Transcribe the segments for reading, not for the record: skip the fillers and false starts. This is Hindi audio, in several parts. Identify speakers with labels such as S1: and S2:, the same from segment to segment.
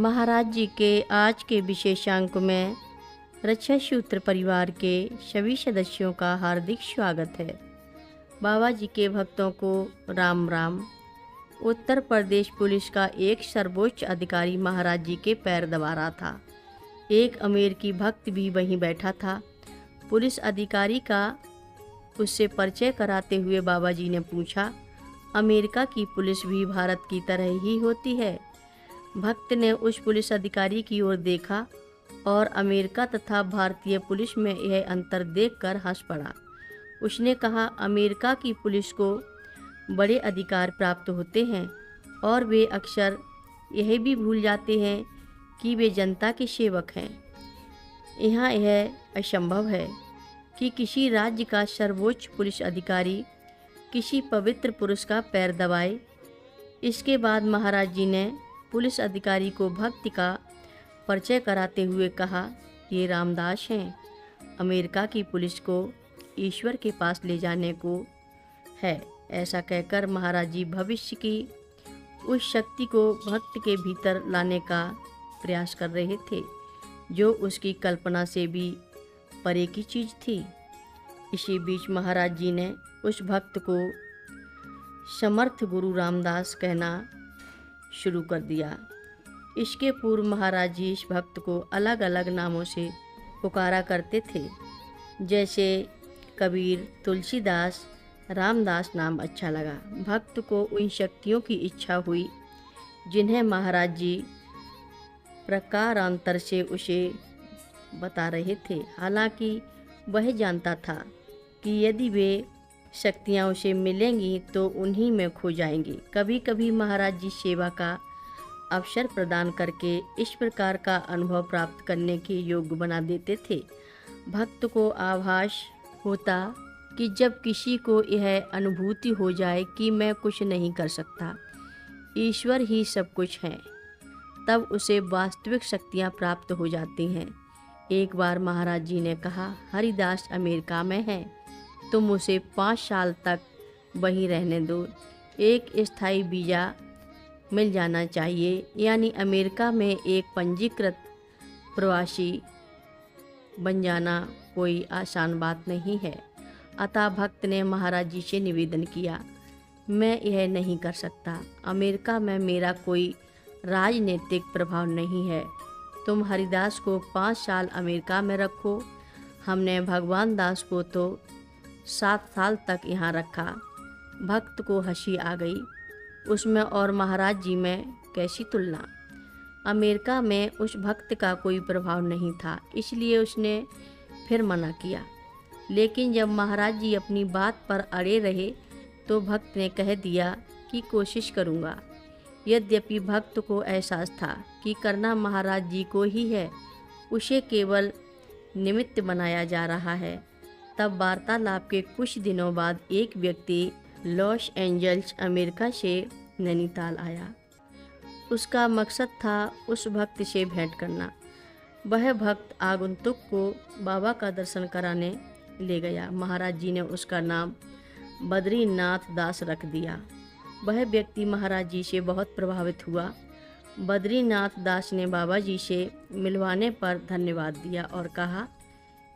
S1: महाराज जी के आज के विशेषांक में रक्षा सूत्र परिवार के सभी सदस्यों का हार्दिक स्वागत है। बाबा जी के भक्तों को राम राम। उत्तर प्रदेश पुलिस का एक सर्वोच्च अधिकारी महाराज जी के पैर दबा रहा था। एक अमेरिकी भक्त भी वहीं बैठा था। पुलिस अधिकारी का उससे परिचय कराते हुए बाबा जी ने पूछा, अमेरिका की पुलिस भी भारत की तरह ही होती है? भक्त ने उस पुलिस अधिकारी की ओर देखा और अमेरिका तथा भारतीय पुलिस में यह अंतर देखकर हंस पड़ा। उसने कहा, अमेरिका की पुलिस को बड़े अधिकार प्राप्त होते हैं और वे अक्सर यह भी भूल जाते हैं कि वे जनता के सेवक हैं। यहाँ यह असंभव है कि किसी राज्य का सर्वोच्च पुलिस अधिकारी किसी पवित्र पुरुष का पैर दबाए। इसके बाद महाराज जी ने पुलिस अधिकारी को भक्ति का परिचय कराते हुए कहा, ये रामदास हैं। अमेरिका की पुलिस को ईश्वर के पास ले जाने को है। ऐसा कहकर महाराज जी भविष्य की उस शक्ति को भक्त के भीतर लाने का प्रयास कर रहे थे जो उसकी कल्पना से भी परे की चीज़ थी। इसी बीच महाराज जी ने उस भक्त को समर्थ गुरु रामदास कहना शुरू कर दिया। इसके पूर्व महाराज जी इस भक्त को अलग अलग नामों से पुकारा करते थे, जैसे कबीर, तुलसीदास, रामदास नाम अच्छा लगा। भक्त को उन शक्तियों की इच्छा हुई जिन्हें महाराज जी प्रकारांतर से उसे बता रहे थे। हालांकि वह जानता था कि यदि वे शक्तियाँ उसे मिलेंगी तो उन्हीं में खो जाएंगी। कभी कभी महाराज जी सेवा का अवसर प्रदान करके इस प्रकार का अनुभव प्राप्त करने के योग्य बना देते थे। भक्त को आभास होता कि जब किसी को यह अनुभूति हो जाए कि मैं कुछ नहीं कर सकता, ईश्वर ही सब कुछ है, तब उसे वास्तविक शक्तियाँ प्राप्त हो जाती हैं। एक बार महाराज जी ने कहा, हरिदास अमेरिका में है, तुम उसे 5 साल तक वहीं रहने दो। एक स्थायी वीज़ा मिल जाना चाहिए, यानी अमेरिका में एक पंजीकृत प्रवासी बन जाना कोई आसान बात नहीं है। अतः भक्त ने महाराज जी से निवेदन किया, मैं यह नहीं कर सकता। अमेरिका में मेरा कोई राजनीतिक प्रभाव नहीं है। तुम हरिदास को 5 साल अमेरिका में रखो। हमने भगवान दास को तो 7 साल तक यहाँ रखा। भक्त को हंसी आ गई। उसमें और महाराज जी में कैसी तुलना। अमेरिका में उस भक्त का कोई प्रभाव नहीं था, इसलिए उसने फिर मना किया। लेकिन जब महाराज जी अपनी बात पर अड़े रहे तो भक्त ने कह दिया कि कोशिश करूँगा। यद्यपि भक्त को एहसास था कि करना महाराज जी को ही है, उसे केवल निमित्त बनाया जा रहा है। तब वार्तालाप के कुछ दिनों बाद एक व्यक्ति लॉस एंजल्स अमेरिका से नैनीताल आया। उसका मकसद था उस भक्त से भेंट करना। वह भक्त आगंतुक को बाबा का दर्शन कराने ले गया। महाराज जी ने उसका नाम बद्रीनाथ दास रख दिया। वह व्यक्ति महाराज जी से बहुत प्रभावित हुआ। बद्रीनाथ दास ने बाबा जी से मिलवाने पर धन्यवाद दिया और कहा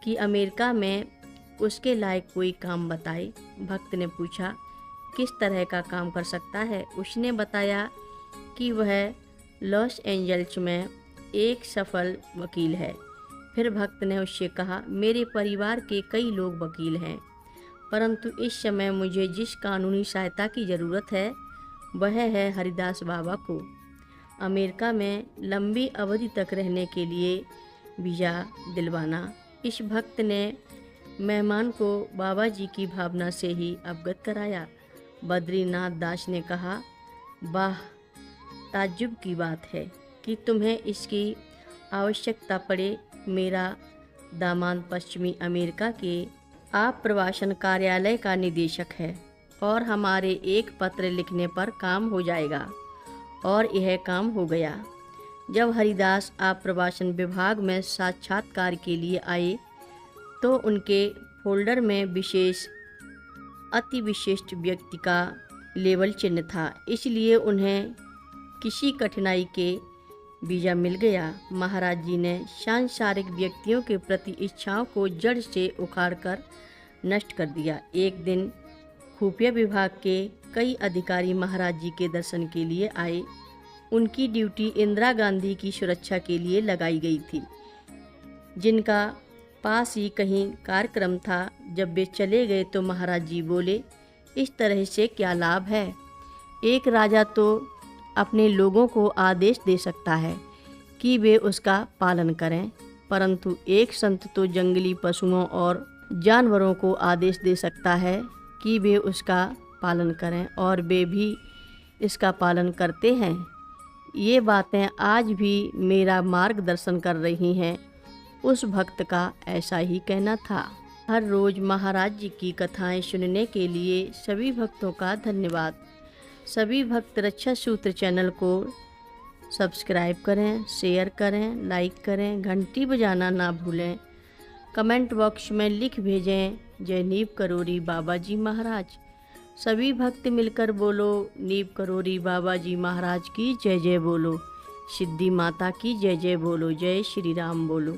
S1: कि अमेरिका में उसके लायक कोई काम बताए। भक्त ने पूछा, किस तरह का काम कर सकता है? उसने बताया कि वह लॉस एंजल्स में एक सफल वकील है। फिर भक्त ने उससे कहा, मेरे परिवार के कई लोग वकील हैं, परंतु इस समय मुझे जिस कानूनी सहायता की ज़रूरत है वह है हरिदास बाबा को अमेरिका में लंबी अवधि तक रहने के लिए वीज़ा दिलवाना। इस भक्त ने मेहमान को बाबा जी की भावना से ही अवगत कराया। बद्रीनाथ दास ने कहा, वाह, ताज्जुब की बात है कि तुम्हें इसकी आवश्यकता पड़े। मेरा दामाद पश्चिमी अमेरिका के आप्रवासन कार्यालय का निदेशक है और हमारे एक पत्र लिखने पर काम हो जाएगा। और यह काम हो गया। जब हरिदास आप्रवासन विभाग में साक्षात्कार के लिए आए तो उनके फोल्डर में विशेष अति विशिष्ट व्यक्ति का लेबल चिन्ह था, इसलिए उन्हें किसी कठिनाई के वीजा मिल गया। महाराज जी ने सांसारिक व्यक्तियों के प्रति इच्छाओं को जड़ से उखाड़कर नष्ट कर दिया। एक दिन खुफिया विभाग के कई अधिकारी महाराज जी के दर्शन के लिए आए। उनकी ड्यूटी इंदिरा गांधी की सुरक्षा के लिए लगाई गई थी, जिनका पास ही कहीं कार्यक्रम था। जब वे चले गए तो महाराज जी बोले, इस तरह से क्या लाभ है? एक राजा तो अपने लोगों को आदेश दे सकता है कि वे उसका पालन करें, परंतु एक संत तो जंगली पशुओं और जानवरों को आदेश दे सकता है कि वे उसका पालन करें, और वे भी इसका पालन करते हैं। ये बातें आज भी मेरा मार्गदर्शन कर रही हैं। उस भक्त का ऐसा ही कहना था। हर रोज़ महाराज जी की कथाएं सुनने के लिए सभी भक्तों का धन्यवाद। सभी भक्त रक्षा सूत्र चैनल को सब्सक्राइब करें, शेयर करें, लाइक करें, घंटी बजाना ना भूलें। कमेंट बॉक्स में लिख भेजें, जय नीव करोरी बाबा जी महाराज। सभी भक्त मिलकर बोलो, नीव करोरी बाबा जी महाराज की जय जय बोलो। सिद्धि माता की जय जय बोलो। जय श्री राम बोलो।